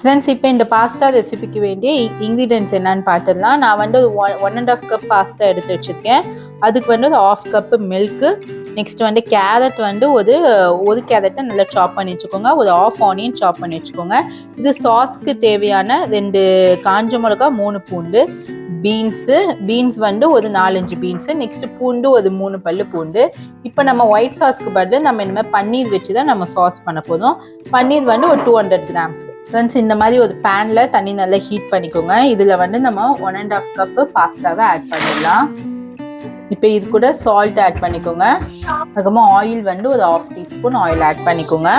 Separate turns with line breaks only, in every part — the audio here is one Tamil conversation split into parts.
ஃப்ரெண்ட்ஸ், இப்போ இந்த பாஸ்தா ரெசிபிக்கு வேண்டிய இன்க்ரீடியன்ட்ஸ் என்னன்னு பார்த்துடலாம். நான் வந்து 1.5 கப் பாஸ்தா எடுத்து வச்சுருக்கேன். அதுக்கு வந்து ஒரு 1/2 கப்பு மில்க்கு, நெக்ஸ்ட் வந்து கேரட் வந்து ஒரு கேரட்டை நல்லா சாப் பண்ணி வச்சுக்கோங்க. ஒரு 1/2 ஆனியன் சாப் பண்ணி வச்சுக்கோங்க. இது சாஸ்க்கு தேவையான 2 காஞ்ச மிளகா, 3 பூண்டு, பீன்ஸ் வந்து ஒரு 4-5 பீன்ஸு, நெக்ஸ்ட் பூண்டு ஒரு 3 பல்லு பூண்டு. இப்போ நம்ம ஒயிட் சாஸ்க்கு பதில் நம்ம இனிமேல் பன்னீர் வச்சு தான் நம்ம சாஸ் பண்ண போதும். பன்னீர் வந்து ஒரு 200 கிராம்ஸ். ஃப்ரெண்ட்ஸ், இந்த மாதிரி ஒரு பேனில் தண்ணி நல்லா ஹீட் பண்ணிக்கோங்க. இதில் வந்து நம்ம 1.5 கப்பு பாஸ்தாவை ஆட் பண்ணிடலாம். இப்போ இது கூட சால்ட் ஆட் பண்ணிக்கோங்க. அதுக்கப்புறமா ஆயில் வந்து ஒரு 1/2 டீஸ்பூன் ஆயில் ஆட் பண்ணிக்கோங்க.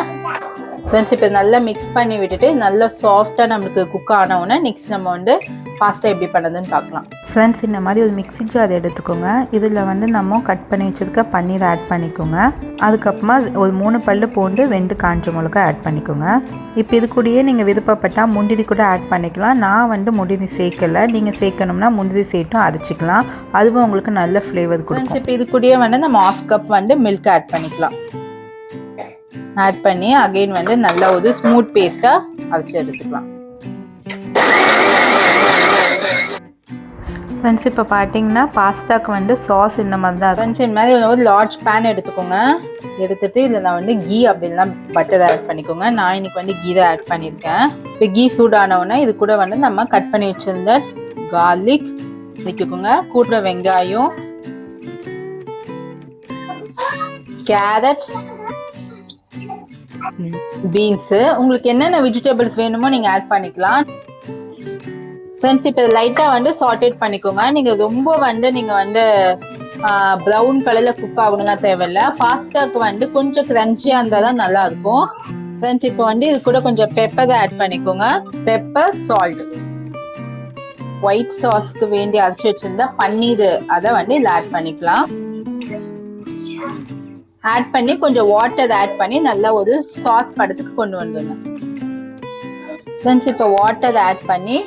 ஃப்ரெண்ட்ஸ், இப்போ நல்லா மிக்ஸ் பண்ணி விட்டுட்டு நல்லா சாஃப்டாக நம்மளுக்கு குக் ஆனவுடனே நெக்ஸ்ட் நம்ம வந்து பாஸ்தா எப்படி பண்ணுறதுன்னு பார்க்கலாம்.
ஃப்ரெண்ட்ஸ், இந்த மாதிரி ஒரு மிக்ஸி ஜார் எடுத்துக்கோங்க. இதில் வந்து நம்ம கட் பண்ணி வச்சுருக்க பன்னீர் ஆட் பண்ணிக்கோங்க. அதுக்கப்புறமா ஒரு 3 பல்லு பூண்டு, 2 காஞ்ச மிளகா ஆட் பண்ணிக்கோங்க. இப்போ இது கூடயே நீங்கள் விருப்பப்பட்டால் முந்திரி கூட ஆட் பண்ணிக்கலாம். நான் வந்து முந்திரி சேர்க்கலை. நீங்கள் சேர்க்கணும்னா முந்திரி சேர்த்தும் அரைச்சிக்கலாம். அதுவும் உங்களுக்கு நல்ல ஃப்ளேவர் கொடுக்கும்.
இப்போ இது கூடயே வந்து நம்ம 1/2 கப் வந்து மில்க் ஆட் பண்ணிக்கலாம். ஆட் பண்ணி அகைன் வந்து நல்லா ஒரு ஸ்மூத் பேஸ்ட்டாக அரைச்சி எடுத்துக்கலாம்.
ஃப்ரெண்ட்ஸ், இப்போ பார்த்தீங்கன்னா பாஸ்தாக்கு வந்து சாஸ் இந்த மாதிரி தான்.
ஃப்ரெண்ட்ஸ், இந்த மாதிரி ஒரு லார்ஜ் பேன் எடுத்துக்கோங்க. எடுத்துகிட்டு இதில் நான் வந்து கீ அப்படின்னா பட்டர் ஆட் பண்ணிக்கோங்க. நான் இன்னைக்கு வந்து கீ தான் ஆட் பண்ணியிருக்கேன். இப்போ கீ சூடானவுடனே இது கூட வந்து நம்ம கட் பண்ணி வச்சுருந்த கார்லிக் வைக்கோங்க. கூட வெங்காயம், கேரட், பீன்ஸு, உங்களுக்கு என்னென்ன வெஜிடபிள்ஸ் வேணுமோ நீங்கள் ஆட் பண்ணிக்கலாம். ஃப்ரெண்ட்ஸ், இப்போ லைட்டாக வந்து சாட்டேட் பண்ணிக்கோங்க. நீங்கள் ரொம்ப வந்து ப்ரௌன் கலரில் குக் ஆகணும்லாம் தேவையில்லை. பாஸ்தாவுக்கு வந்து கொஞ்சம் கிரன்ச்சியாக இருந்தால் தான் நல்லாயிருக்கும். ஃப்ரெண்ட்ஸ், இப்போ வந்து இது கூட கொஞ்சம் பெப்பர் ஆட் பண்ணிக்கோங்க. பெப்பர், சால்ட், ஒயிட் சாஸ்க்கு வேண்டி அரைச்சி வச்சுருந்தா பன்னீர் அதை வந்து இதில் ஆட் பண்ணிக்கலாம். ஆட் பண்ணி கொஞ்சம் வாட்டர் ஆட் பண்ணி நல்லா ஒரு சாஸ் படத்துக்கு கொண்டு வந்துடுங்க. ஃப்ரெண்ட்ஸ், இப்போ வாட்டர் ஆட் பண்ணி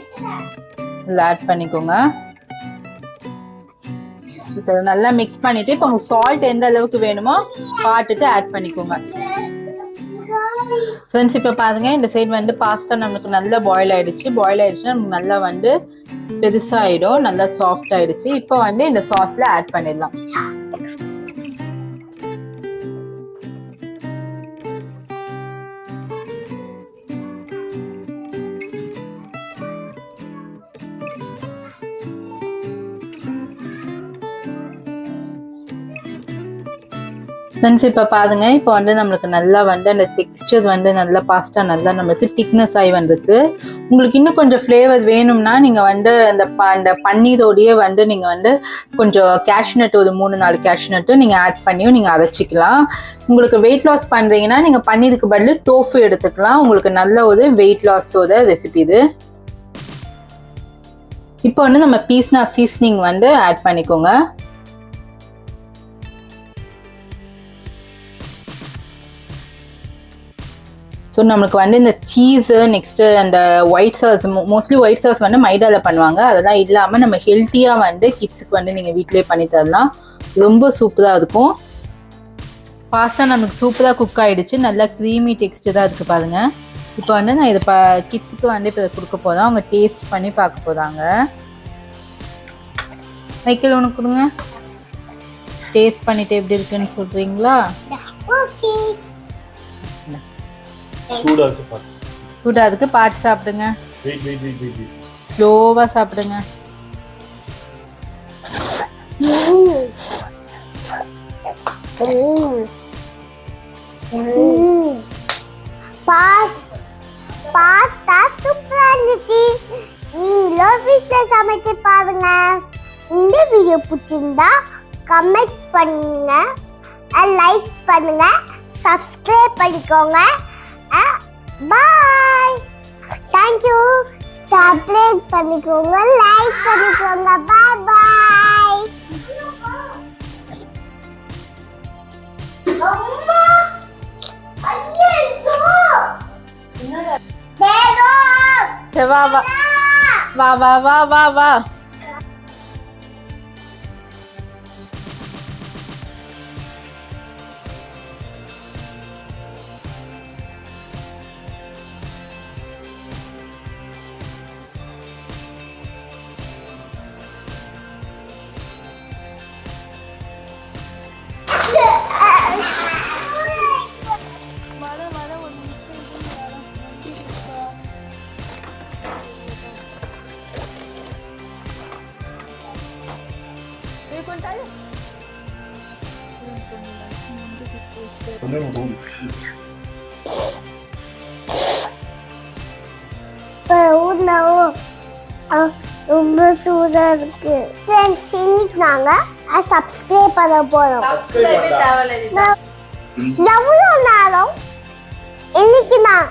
இதில் ஆட் பண்ணிக்கோங்க. இப்போ நல்லா மிக்ஸ் பண்ணிட்டு இப்போ உங்களுக்கு சால்ட் எந்த அளவுக்கு வேணுமோ பார்த்துட்டு ஆட் பண்ணிக்கோங்க. ஃப்ரெண்ட்ஸ், இப்போ பாருங்க, இந்த சைடு வந்து பாஸ்தா நமக்கு நல்லா பாயில் ஆயிடுச்சுன்னா நமக்கு நல்லா வந்து பெருசாகிடும், நல்லா சாஃப்ட் ஆயிடுச்சு. இப்போ வந்து இந்த சாஸ்ல ஆட் பண்ணிடலாம். ஃப்ரெண்ட்ஸ், இப்போ பாருங்க, இப்போ வந்து நம்மளுக்கு நல்லா வந்து அந்த டெக்ஸ்டர் வந்து நல்லா பாஸ்தா நல்லா நம்மளுக்கு திக்னஸ் ஆகி வந்திருக்கு. உங்களுக்கு இன்னும் கொஞ்சம் ஃப்ளேவர் வேணும்னா நீங்கள் வந்து அந்த பன்னீரோடையே வந்து நீங்கள் வந்து கொஞ்சம் கேஷ்நட் ஒரு 3-4 கேஷ்நட்டு நீங்கள் ஆட் பண்ணியும் நீங்கள் அரைச்சிக்கலாம். உங்களுக்கு வெயிட் லாஸ் பண்ணுறீங்கன்னா நீங்கள் பன்னீருக்கு பதில் டோஃபு எடுத்துக்கலாம். உங்களுக்கு நல்ல ஒரு வெயிட் லாஸோட ரெசிபி இது. இப்போ வந்து நம்ம பீஸ்னா சீசனிங் வந்து ஆட் பண்ணிக்கோங்க. ஸோ நம்மளுக்கு வந்து இந்த சீஸு, நெக்ஸ்ட்டு அந்த white sauce, mostly white sauce வந்து மைதாவில் பண்ணுவாங்க. அதெல்லாம் இல்லாமல் நம்ம ஹெல்த்தியாக வந்து கிட்ஸுக்கு வந்து நீங்கள் வீட்டிலே பண்ணி தரலாம். ரொம்ப சூப்பராக இருக்கும். பாஸ்தா நமக்கு சூப்பராக குக் ஆகிடுச்சு. நல்லா க்ரீமி டெக்ஸ்டராக இருக்குது பாருங்கள். இப்போ வந்து நான் இதை கிட்ஸுக்கு வந்து இப்போ இதை கொடுக்க போதும். அவங்க டேஸ்ட் பண்ணி பார்க்க போதாங்க. மைக்கேல், உனக்கு கொடுங்க. டேஸ்ட் பண்ணிவிட்டு எப்படி இருக்குன்னு சொல்கிறீங்களா? சூடா இருக்கு, பார்த்து சாப்பிடுங்க. ஸ்லோவா சாப்பிடுங்க.
பாஸ்தா சூப்பரா இருந்துச்சு. நீங்களும் வீட்ல சமைச்சு பாருங்க. இந்த வீடியோ பிடிச்சிருந்தா கமெண்ட் பண்ணுங்க, லைக் பண்ணுங்க, சப்ஸ்கிரைப் பண்ணிக்கோங்க. Bye. Thank you. Subscribe பண்ணிக்கோங்க, லைக் பண்ணிக்கோங்க. Bye bye. அம்மா, ஐயோ. தேவா.
வா.
ரொம்ப சூடா இருக்கு ஃப்ரெண்ட்ஸ் இன்னைக்கு நாங்க சப்ஸ்கிரைப் பண்ண போறோம் எவ்வளோ நேரம் இன்னைக்கு நான்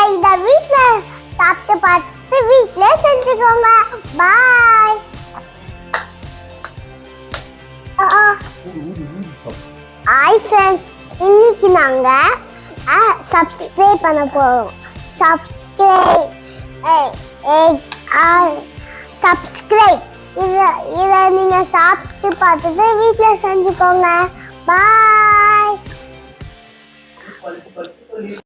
இந்த வீட்டில் சாப்பிட்டு பார்த்து வீட்டிலே செஞ்சுக்கோங்க பாய் ஹாய் ஃப்ரெண்ட்ஸ் இன்னைக்கு நாங்கள் சப்ஸ்கிரைப் பண்ண போகிறோம் சப்ஸ்கிரைப் இதை நீங்கள் சாப்பிட்டு பார்த்துட்டு வீட்டில் செஞ்சுக்கோங்க பாய்